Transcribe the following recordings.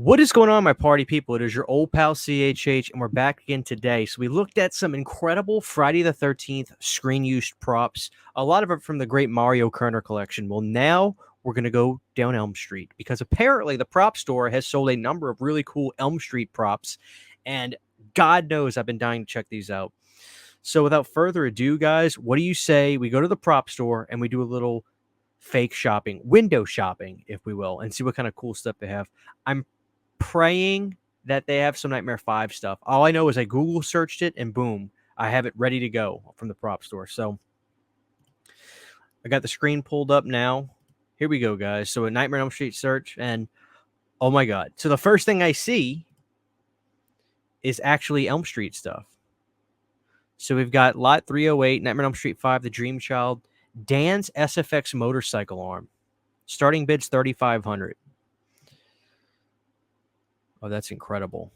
What is going on, my party people? It is your old pal CHH, and we're back again today. So we looked at some incredible Friday the 13th screen-used props, a lot of it from the great Mario Kerner collection. Well, now we're going to go down Elm Street, because apparently the prop store has sold a number of really cool Elm Street props, and God knows I've been dying to check these out. So without further ado, guys, what do you say we go to the prop store and we do a little fake shopping, window shopping, if we will, and see what kind of cool stuff they have? I'm praying that they have some Nightmare 5 stuff. All I know is I Google searched it and boom, I have it ready to go from the prop store. So I got the screen pulled up now. Here we go, guys. So a Nightmare on Elm Street search, and oh my God. So the first thing I see is actually Elm Street stuff. So we've got Lot 308, Nightmare on Elm Street 5, The Dream Child, Dan's SFX motorcycle arm. Starting bid's $3,500. Oh, that's incredible.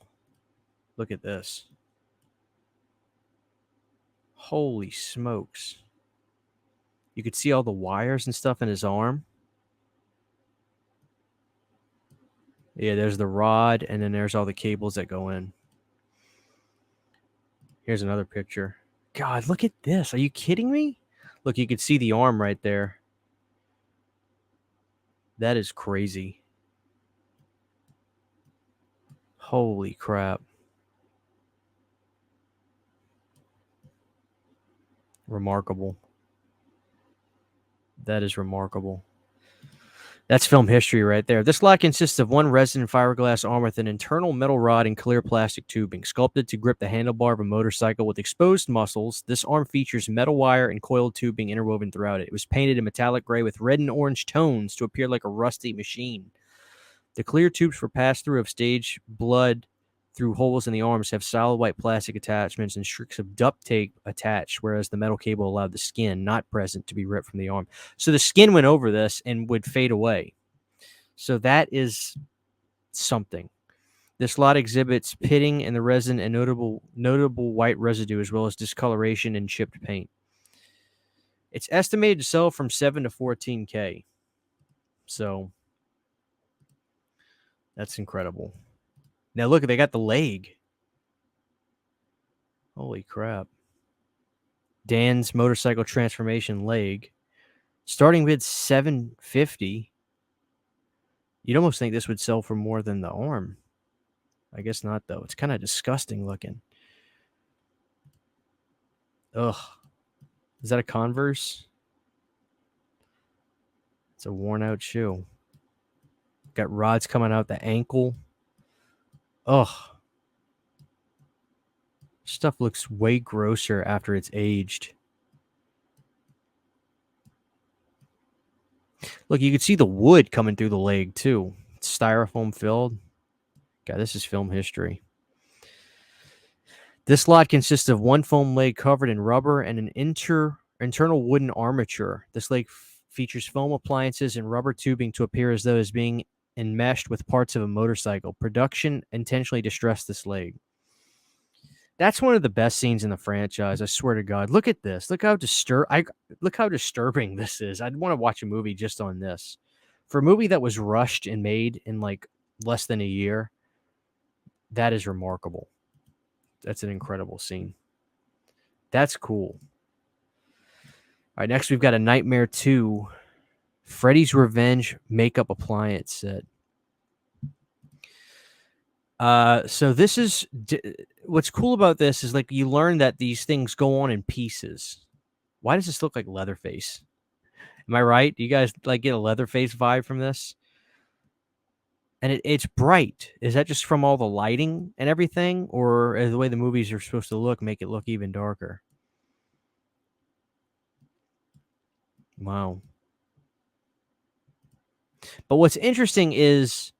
Look at this. Holy smokes. You could see all the wires and stuff in his arm. Yeah, there's the rod, and then there's all the cables that go in. Here's another picture. God, look at this. Are you kidding me? Look, you could see the arm right there. That is crazy. Holy crap. Remarkable. That is remarkable. That's film history right there. This lot consists of one resin fiberglass arm with an internal metal rod and clear plastic tubing, sculpted to grip the handlebar of a motorcycle with exposed muscles. This arm features metal wire and coiled tubing interwoven throughout it. It was painted in metallic gray with red and orange tones to appear like a rusty machine. The clear tubes for pass-through of stage blood through holes in the arms have solid white plastic attachments and strips of duct tape attached, whereas the metal cable allowed the skin, not present, to be ripped from the arm. So the skin went over this and would fade away. So that is something. This lot exhibits pitting in the resin and notable white residue, as well as discoloration and chipped paint. It's estimated to sell from $7 to $14K. So that's incredible. Now look, they got the leg. Holy crap. Dan's motorcycle transformation leg. Starting bid $750. You'd almost think this would sell for more than the arm. I guess not, though. It's kind of disgusting looking. Ugh. Is that a Converse? It's a worn out shoe. Got rods coming out the ankle. Ugh. Stuff looks way grosser after it's aged. Look, you can see the wood coming through the leg, too. It's styrofoam filled. God, this is film history. This lot consists of one foam leg covered in rubber and an internal wooden armature. This leg features foam appliances and rubber tubing to appear as though it is being enmeshed with parts of a motorcycle. Production intentionally distressed this leg. That's one of the best scenes in the franchise. I swear to God. Look at this. Look how disturbing this is. I'd want to watch a movie just on this. For a movie that was rushed and made in like less than a year, that is remarkable. That's an incredible scene. That's cool. All right, next we've got a Nightmare 2 Freddy's Revenge makeup appliance set. So this is what's cool about this is like you learn that these things go on in pieces. Why does this look like Leatherface? Am I right? Do you guys like get a Leatherface vibe from this? And it's bright. Is that just from all the lighting and everything, or the way the movies are supposed to look make it look even darker? Wow. But what's interesting is,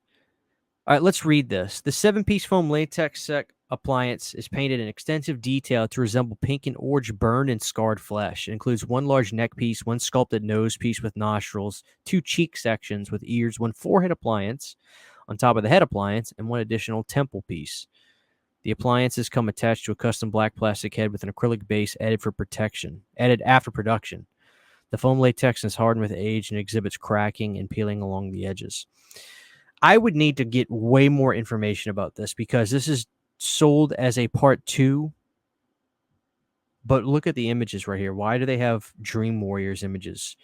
all right, let's read this. The 7-piece foam latex set appliance is painted in extensive detail to resemble pink and orange burned and scarred flesh. It includes one large neck piece, one sculpted nose piece with nostrils, 2 cheek sections with ears, one forehead appliance on top of the head appliance, and one additional temple piece. The appliances come attached to a custom black plastic head with an acrylic base added after production. The foam latex is hardened with age and exhibits cracking and peeling along the edges. I would need to get way more information about this because this is sold as a part 2. But look at the images right here. Why do they have Dream Warriors images?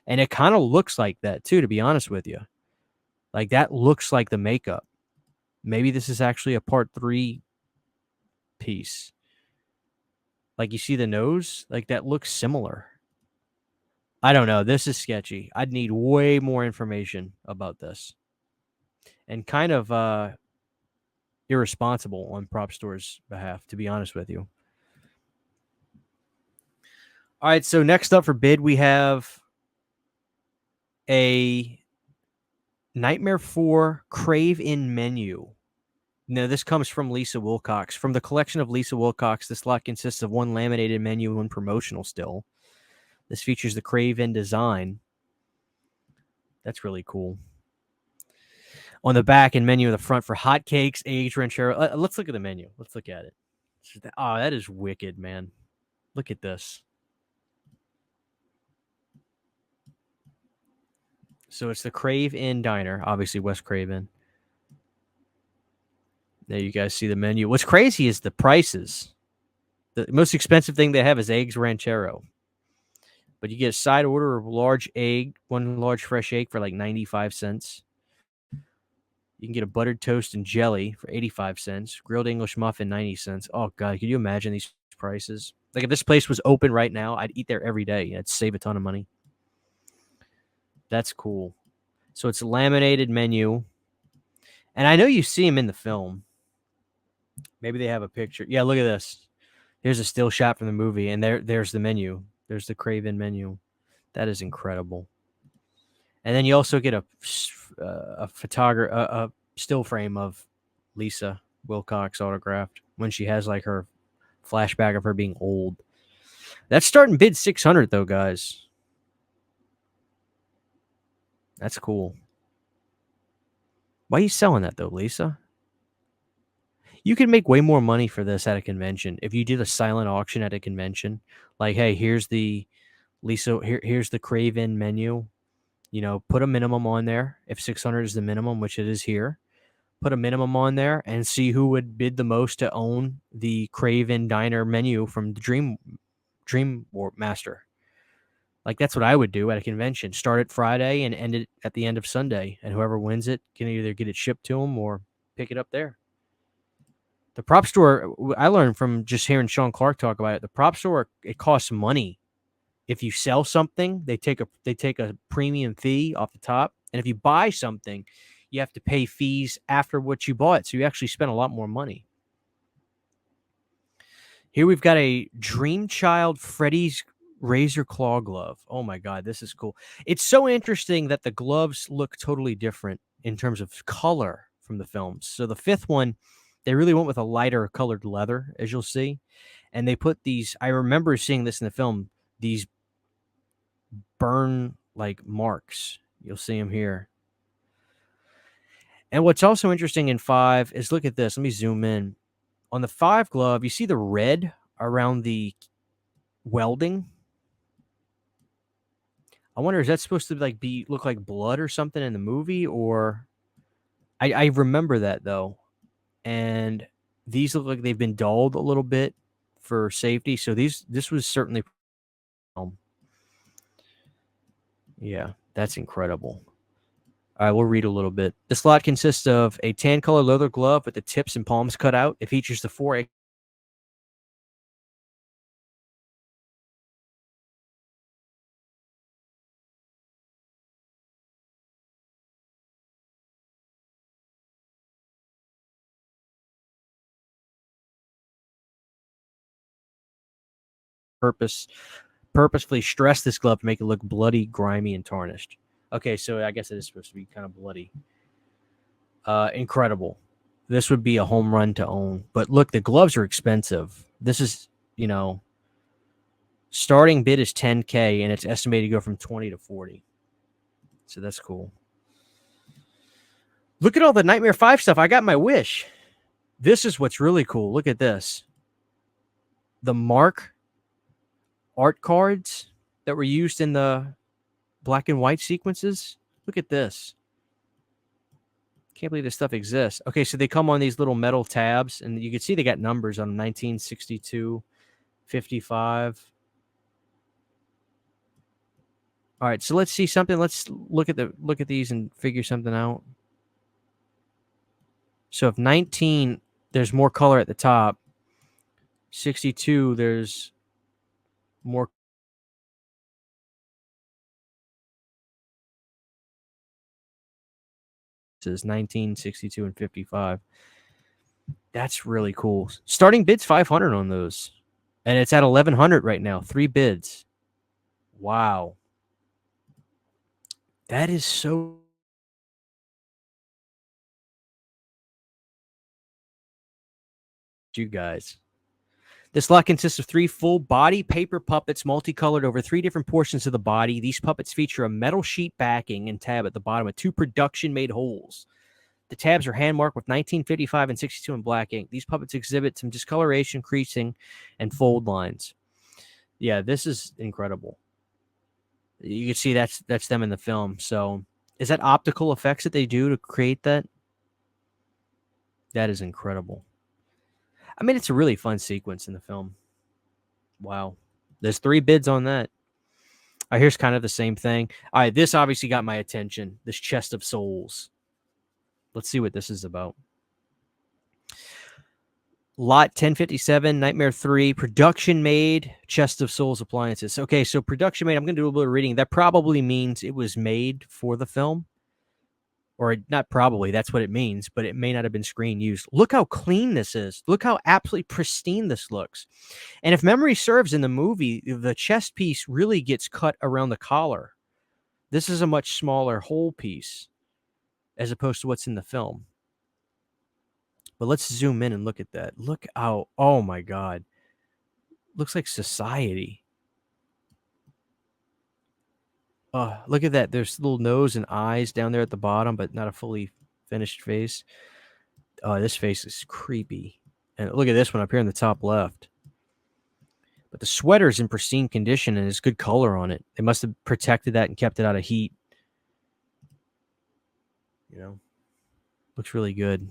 And it kind of looks like that too, to be honest with you. Like that looks like the makeup. Maybe this is actually a part 3 piece. Like you see the nose? Like that looks similar. I don't know. This is sketchy. I'd need way more information about this. And kind of irresponsible on prop store's behalf, to be honest with you. All right, so next up for bid, we have a Nightmare 4 Crave In Menu. Now, this comes from Lisa Wilcox. From the collection of Lisa Wilcox, this lot consists of one laminated menu and one promotional still. This features the Crave In design. That's really cool. On the back and menu in the front for hotcakes, eggs, ranchero. Let's look at the menu. Let's look at it. Oh, that is wicked, man. Look at this. So it's the Crave In Diner, obviously West Craven. There you guys see the menu. What's crazy is the prices. The most expensive thing they have is eggs ranchero. But you get a side order of large egg, one large fresh egg for like 95 cents. You can get a buttered toast and jelly for 85 cents. Grilled English muffin, 90 cents. Oh, God, could you imagine these prices? Like if this place was open right now, I'd eat there every day. I'd save a ton of money. That's cool. So it's a laminated menu. And I know you see them in the film. Maybe they have a picture. Yeah, look at this. Here's a still shot from the movie, and there's the menu. There's the Crave In menu. That is incredible. And then you also get a still frame of Lisa Wilcox autographed when she has like her flashback of her being old. That's starting bid 600 though, guys. That's cool. Why are you selling that though, Lisa? You can make way more money for this at a convention if you did a silent auction at a convention. Like, hey, here's the Lisa. Here's the Crave In menu. You know, put a minimum on there. If 600 is the minimum, which it is here, put a minimum on there and see who would bid the most to own the Crave In Diner menu from the Dream Master. Like that's what I would do at a convention. Start it Friday and end it at the end of Sunday, and whoever wins it can either get it shipped to them or pick it up there. The prop store, I learned from just hearing Sean Clark talk about it. The prop store, it costs money. If you sell something, they take a premium fee off the top, and if you buy something, you have to pay fees after what you bought. So you actually spend a lot more money. Here we've got a Dream Child Freddy's Razor Claw glove. Oh my God, this is cool. It's so interesting that the gloves look totally different in terms of color from the films. So the fifth one, they really went with a lighter colored leather, as you'll see. And they put these, I remember seeing this in the film, these burn like marks. You'll see them here. And what's also interesting in 5 is look at this. Let me zoom in. On the 5 glove, you see the red around the welding? I wonder, is that supposed to like look like blood or something in the movie? Or I remember that though. And these look like they've been dulled a little bit for safety. So this was certainly yeah, that's incredible. All right, we'll read a little bit. This lot consists of a tan color leather glove with the tips and palms cut out. It features the 4 purposefully stressed this glove to make it look bloody, grimy, and tarnished. Okay, so I guess it is supposed to be kind of bloody. Incredible. This would be a home run to own. But look, the gloves are expensive. This is, starting bid is $10K, and it's estimated to go from 20 to 40. So that's cool. Look at all the Nightmare 5 stuff. I got my wish. This is what's really cool. Look at this. The Mark art cards that were used in the black and white sequences. Look at this. Can't believe this stuff exists. Okay, so they come on these little metal tabs, and you can see they got numbers on them, 1962, 55. All right, so let's see something. Let's look at these and figure something out. So if 19, there's more color at the top. 62, there's more. Is 19, 62, and 55. That's really cool. Starting bid's 500 on those, and it's at 1100 right now. 3 bids. Wow, that is so. You guys. This lot consists of 3 full body paper puppets, multicolored over 3 different portions of the body. These puppets feature a metal sheet backing and tab at the bottom with 2 production-made holes. The tabs are hand-marked with 1955 and 62 in black ink. These puppets exhibit some discoloration, creasing, and fold lines. Yeah, this is incredible. You can see that's them in the film. So, is that optical effects that they do to create that? That is incredible. I mean, it's a really fun sequence in the film. Wow. There's 3 bids on that. Here's kind of the same thing. All right, this obviously got my attention. This Chest of Souls. Let's see what this is about. Lot 1057, Nightmare 3, production made Chest of Souls appliances. Okay, so production made, I'm going to do a little bit of reading. That probably means it was made for the film. Or not probably, that's what it means, but it may not have been screen used. Look how clean this is. Look how absolutely pristine this looks. And if memory serves in the movie, the chest piece really gets cut around the collar. This is a much smaller whole piece as opposed to what's in the film. But let's zoom in and look at that. Look out. Oh my God. Looks like society. Look at that. There's little nose and eyes down there at the bottom, but not a fully finished face. Oh, this face is creepy. And look at this one up here in the top left. But the sweater's in pristine condition and there's good color on it. They must have protected that and kept it out of heat. You know, looks really good.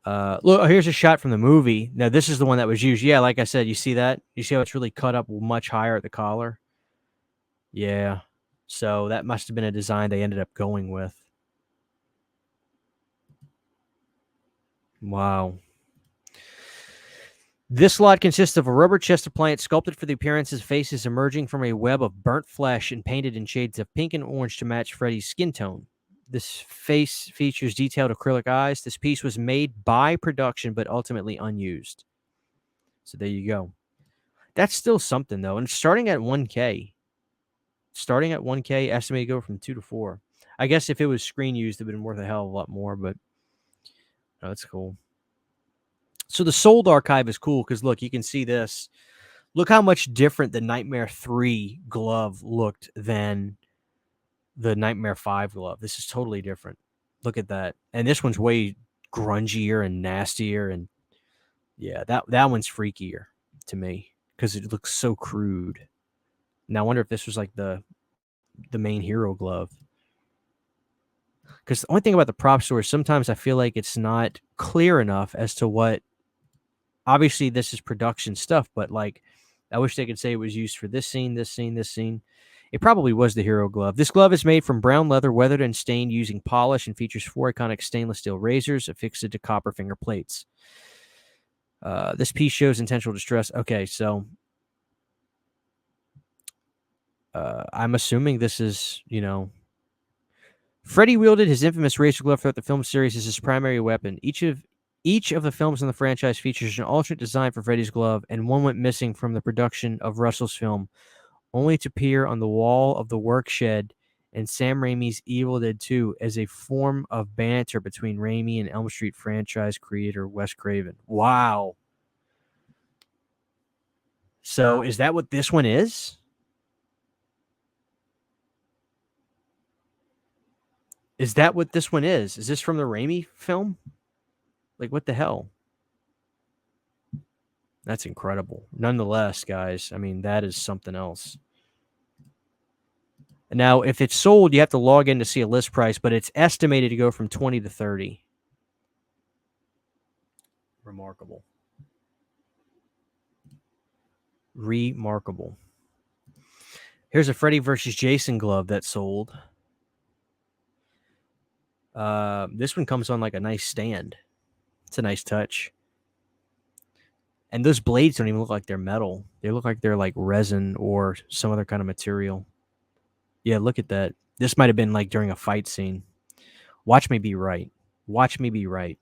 Look, here's a shot from the movie. Now, this is the one that was used. Yeah, like I said, you see that? You see how it's really cut up much higher at the collar? Yeah. So that must have been a design they ended up going with. Wow. This lot consists of a rubber chest appliance sculpted for the appearance's faces emerging from a web of burnt flesh and painted in shades of pink and orange to match Freddy's skin tone. This face features detailed acrylic eyes. This piece was made by production, but ultimately unused. So there you go. That's still something, though. And starting at 1K. Starting at 1K, estimated to go from 2 to 4. I guess if it was screen used, it would have been worth a hell of a lot more, but no, that's cool. So the sold archive is cool because, look, you can see this. Look how much different the Nightmare 3 glove looked than the Nightmare 5 glove. This is totally different. Look at that. And this one's way grungier and nastier. And yeah, that one's freakier to me because it looks so crude. Now, I wonder if this was like the main hero glove. Because the only thing about the prop store is sometimes I feel like it's not clear enough as to what. Obviously, this is production stuff, but like, I wish they could say it was used for this scene, this scene, this scene. It probably was the hero glove. This glove is made from brown leather, weathered and stained using polish, and features 4 iconic stainless steel razors affixed to copper finger plates. This piece shows intentional distress. Okay, so I'm assuming this is, Freddy wielded his infamous razor glove throughout the film series as his primary weapon. Each of the films in the franchise features an alternate design for Freddy's glove, and one went missing from the production of Russell's film, only to appear on the wall of the work shed in Sam Raimi's Evil Dead 2 as a form of banter between Raimi and Elm Street franchise creator Wes Craven. Wow. So is that what this one is? Is that what this one is? Is this from the Raimi film? Like, what the hell? That's incredible. Nonetheless, guys, I mean, that is something else. Now, if it's sold, you have to log in to see a list price, but it's estimated to go from 20 to 30. Remarkable. Remarkable. Here's a Freddy versus Jason glove that sold. This one comes on like a nice stand. It's a nice touch. And those blades don't even look like they're metal. They look like they're like resin or some other kind of material. Yeah, look at that. This might have been like during a fight scene. Watch me be right. Watch me be right.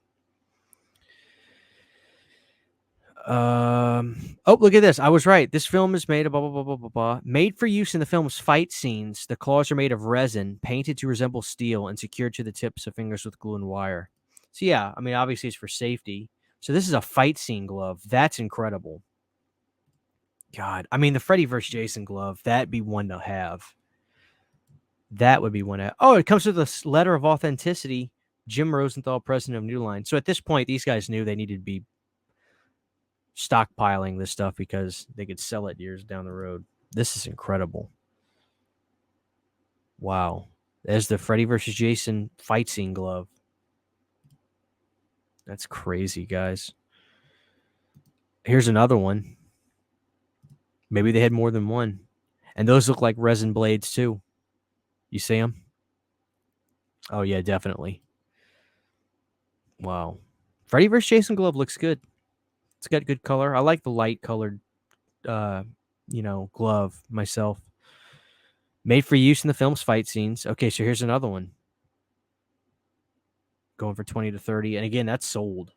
Oh, look at this. I was right. This film is made of blah, blah, blah, blah, blah, blah. Made for use in the film's fight scenes. The claws are made of resin, painted to resemble steel, and secured to the tips of fingers with glue and wire. So, yeah, I mean, obviously it's for safety. So, this is a fight scene glove. That's incredible. God, I mean, the Freddy vs. Jason glove, that'd be one to have. That would be one to have. Oh, it comes with a letter of authenticity. Jim Rosenthal, president of New Line. So, at this point, these guys knew they needed to be stockpiling this stuff because they could sell it years down the road. This is incredible. Wow. There's the Freddy versus Jason fight scene glove. That's crazy, guys. Here's another one. Maybe they had more than one. And those look like resin blades too. You see them? Oh, yeah, definitely. Wow. Freddy vs. Jason glove looks good. It's got good color. I like the light colored, glove myself. Made for use in the film's fight scenes. Okay, so here's another one. Going for 20 to 30. And again, that's sold.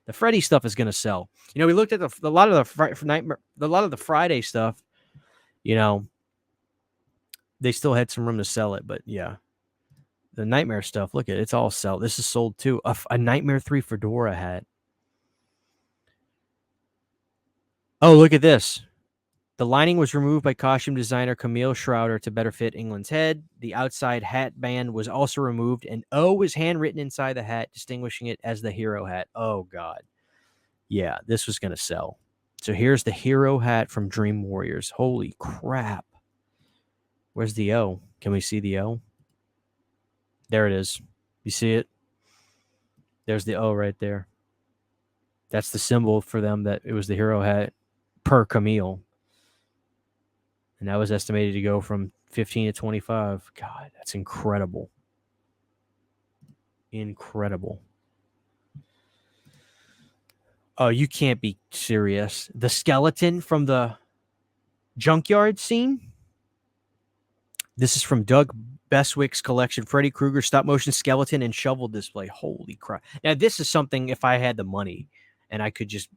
The Freddy stuff is going to sell. We looked at a lot of the Friday stuff. They still had some room to sell it, but yeah. The Nightmare stuff, look at it. It's all sell. This is sold too. A Nightmare 3 for Dora Hat. Oh, look at this. The lining was removed by costume designer Camille Schroeder to better fit England's head. The outside hat band was also removed, and O was handwritten inside the hat, distinguishing it as the hero hat. Oh, God. Yeah, this was going to sell. So here's the hero hat from Dream Warriors. Holy crap. Where's the O? Can we see the O? There it is. You see it? There's the O right there. That's the symbol for them that it was the hero hat per Camille. And that was estimated to go from 15 to 25. God, that's incredible. Incredible. Oh, you can't be serious. The skeleton from the junkyard scene? This is from Doug Beswick's collection, Freddy Krueger stop motion skeleton and shovel display. Holy crap. Now, this is something if I had the money and I could just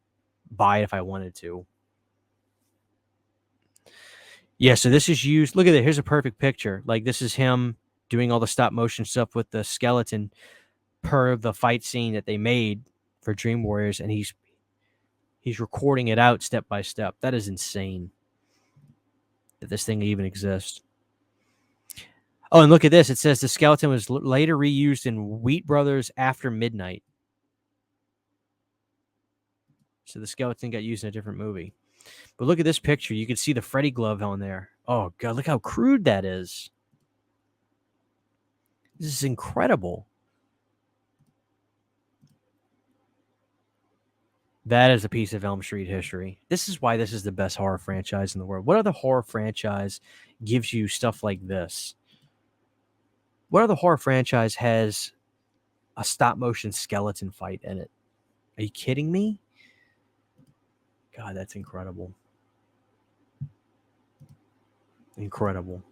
buy it if I wanted to. Yeah, so this is used. Look at it. Here's a perfect picture. Like, this is him doing all the stop motion stuff with the skeleton per the fight scene that they made for Dream Warriors, and he's recording it out step by step. That is insane that this thing even exists. Oh, and look at this. It says the skeleton was later reused in Wheat Brothers After Midnight. So the skeleton got used in a different movie. But look at this picture. You can see the Freddy glove on there. Oh, God, look how crude that is. This is incredible. That is a piece of Elm Street history. This is why this is the best horror franchise in the world. What other horror franchise gives you stuff like this? What other horror franchise has a stop-motion skeleton fight in it? Are you kidding me? God, that's incredible. Incredible.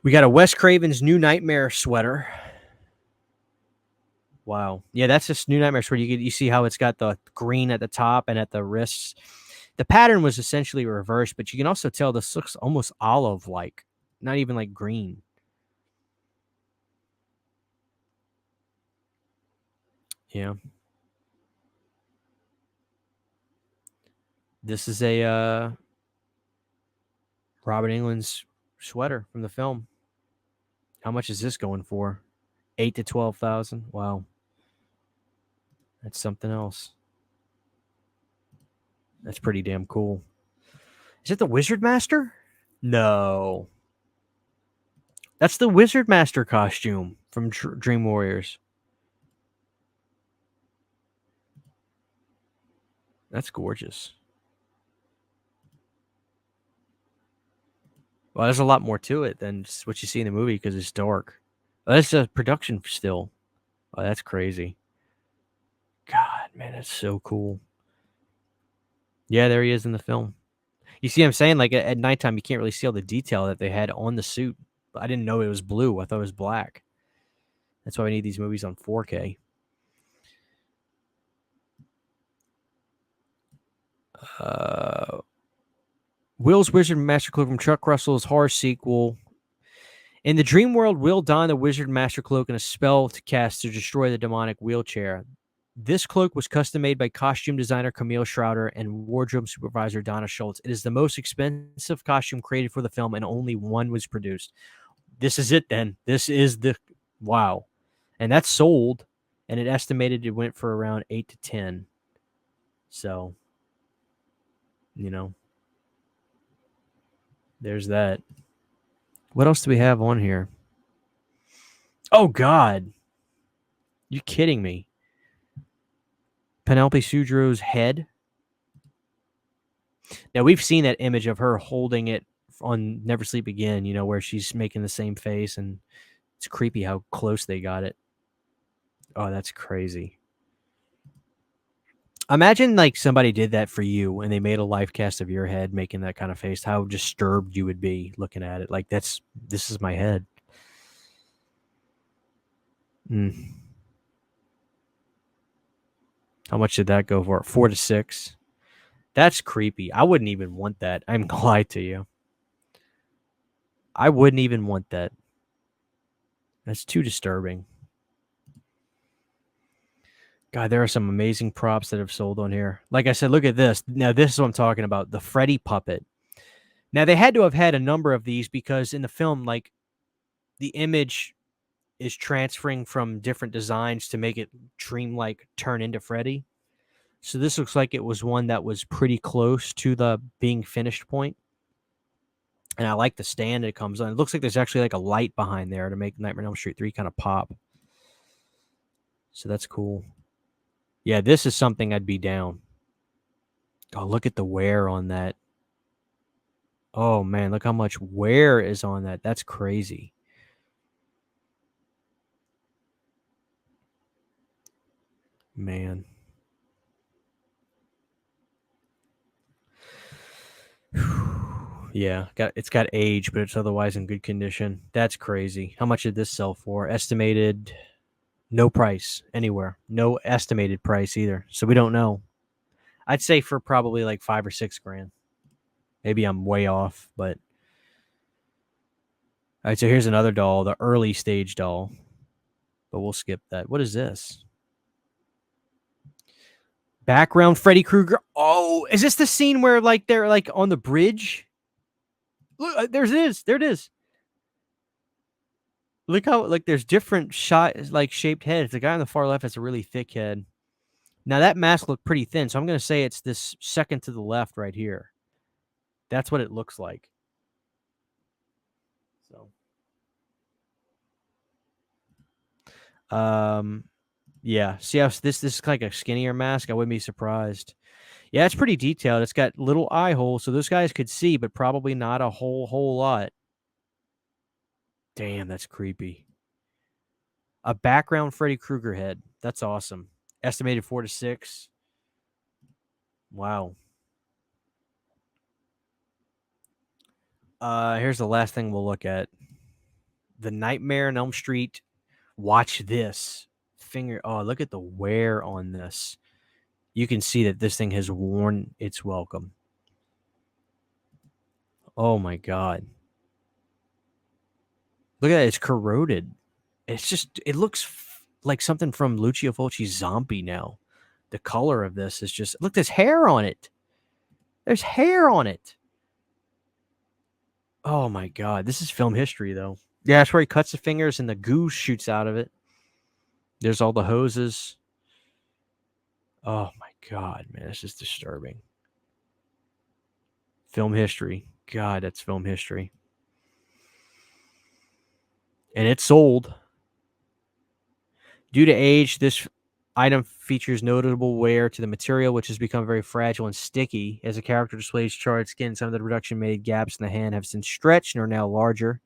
We got a Wes Craven's New Nightmare sweater. Wow. Yeah, that's just New Nightmare sweater. You see how it's got the green at the top and at the wrists. The pattern was essentially reversed, but you can also tell this looks almost olive-like, not even like green. Yeah. This is a Robert Englund's sweater from the film. How much is this going for? 8 to 12,000. Wow. That's something else. That's pretty damn cool. Is it the Wizard Master? No. That's the Wizard Master costume from Dream Warriors. That's gorgeous. Well, there's a lot more to it than just what you see in the movie because it's dark. Oh, that's a production still. Oh, that's crazy. God, man, that's so cool. Yeah, there he is in the film. You see what I'm saying? Like at nighttime, you can't really see all the detail that they had on the suit. I didn't know it was blue. I thought it was black. That's why we need these movies on 4K. Will's Wizard Master Cloak from Chuck Russell's horror sequel. In the dream world, Will donned the Wizard Master Cloak and a spell to cast to destroy the demonic wheelchair. This cloak was custom made by costume designer Camille Schroeder and wardrobe supervisor Donna Schultz. It is the most expensive costume created for the film, and only one was produced. This is it then. This is the wow. And that's sold, and it estimated it went for around 8 to 10. So, you know, there's that. What else do we have on here? Oh, God. You kidding me? Penelope Sudrow's head. Now, we've seen that image of her holding it on Never Sleep Again, you know, where she's making the same face, and it's creepy how close they got it. Oh, that's crazy. Imagine like somebody did that for you and they made a live cast of your head making that kind of face, how disturbed you would be looking at it. Like, this is my head. How much did that go for? 4 to 6. That's creepy. I wouldn't even want that. I'm gonna lie to you. I wouldn't even want that. That's too disturbing. God, there are some amazing props that have sold on here. Like I said, look at this. Now, this is what I'm talking about. The Freddy Puppet. Now, they had to have had a number of these because in the film, like, the image is transferring from different designs to make it dreamlike turn into Freddy. So this looks like it was one that was pretty close to the being finished point. And I like the stand it comes on. It looks like there's actually like a light behind there to make Nightmare on Elm Street 3 kind of pop. So that's cool. Yeah, this is something I'd be down. Oh, look at the wear on that. Oh, man, look how much wear is on that. That's crazy. Man. Yeah, it's got age, but it's otherwise in good condition. That's crazy. How much did this sell for? Estimated, no price anywhere. No estimated price either. So we don't know. I'd say for probably like $5 or $6 grand. Maybe I'm way off, but all right. So here's another doll, the early stage doll, but we'll skip that. What is this? Background Freddy Krueger. Oh, is this the scene where like they're like on the bridge? Look, there it is. There it is. Look how like there's different shaped heads. The guy on the far left has a really thick head. Now that mask looked pretty thin, so I'm gonna say it's this second to the left right here. That's what it looks like. So, yeah. See how this is like a skinnier mask? I wouldn't be surprised. Yeah, it's pretty detailed. It's got little eye holes, so those guys could see, but probably not a whole lot. Damn, that's creepy. A background Freddy Krueger head. That's awesome. Estimated 4 to 6. Wow. Here's the last thing we'll look at. The Nightmare on Elm Street. Watch this. Oh, look at the wear on this. You can see that this thing has worn its welcome. Oh my God. Look at that. It's corroded. It looks like something from Lucio Fulci's Zombie now. The color of this is just, look, there's hair on it. There's hair on it. Oh my God. This is film history, though. Yeah, that's where he cuts the fingers and the goo shoots out of it. There's all the hoses. Oh my God, man. It's just disturbing. Film history. God, that's film history. And it's sold. Due to age, this item features notable wear to the material, which has become very fragile and sticky. As the character displays charred skin, some of the reduction-made gaps in the hand have since stretched and are now larger.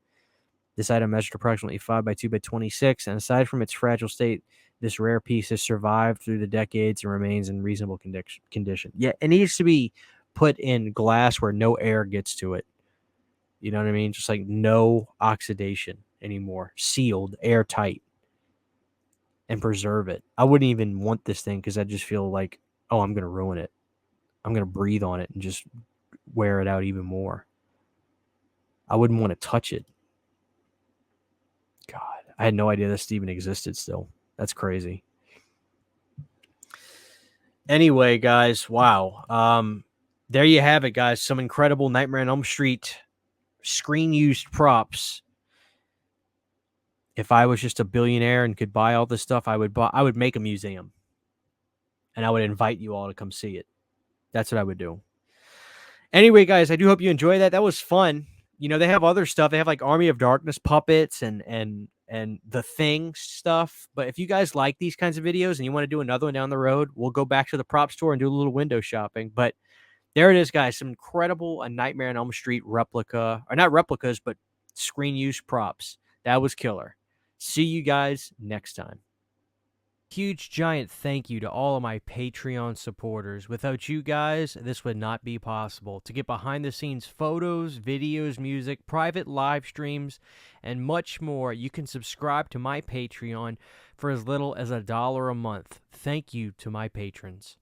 This item measured approximately 5 by 2 by 26, and aside from its fragile state, this rare piece has survived through the decades and remains in reasonable condition. Yeah, it needs to be put in glass where no air gets to it. You know what I mean? Just like no oxidation anymore. Sealed, airtight, and preserve it. I wouldn't even want this thing because I just feel like, oh, I'm going to ruin it. I'm going to breathe on it and just wear it out even more. I wouldn't want to touch it. God, I had no idea this even existed still. That's crazy. Anyway, guys, wow. There you have it, guys. Some incredible Nightmare on Elm Street screen used props. If I was just a billionaire and could buy all this stuff, I would make a museum. And I would invite you all to come see it. That's what I would do. Anyway, guys, I do hope you enjoy that. That was fun. You know, they have other stuff. They have like Army of Darkness puppets and the Thing stuff. But if you guys like these kinds of videos and you want to do another one down the road, we'll go back to the prop store and do a little window shopping. But there it is, guys. Some incredible A Nightmare on Elm Street replica, or not replicas, but screen use props. That was killer. See you guys next time. Huge giant thank you to all of my Patreon supporters. Without you guys, this would not be possible. To get behind the scenes photos, videos, music, private live streams, and much more, you can subscribe to my Patreon for as little as $1 a month. Thank you to my patrons.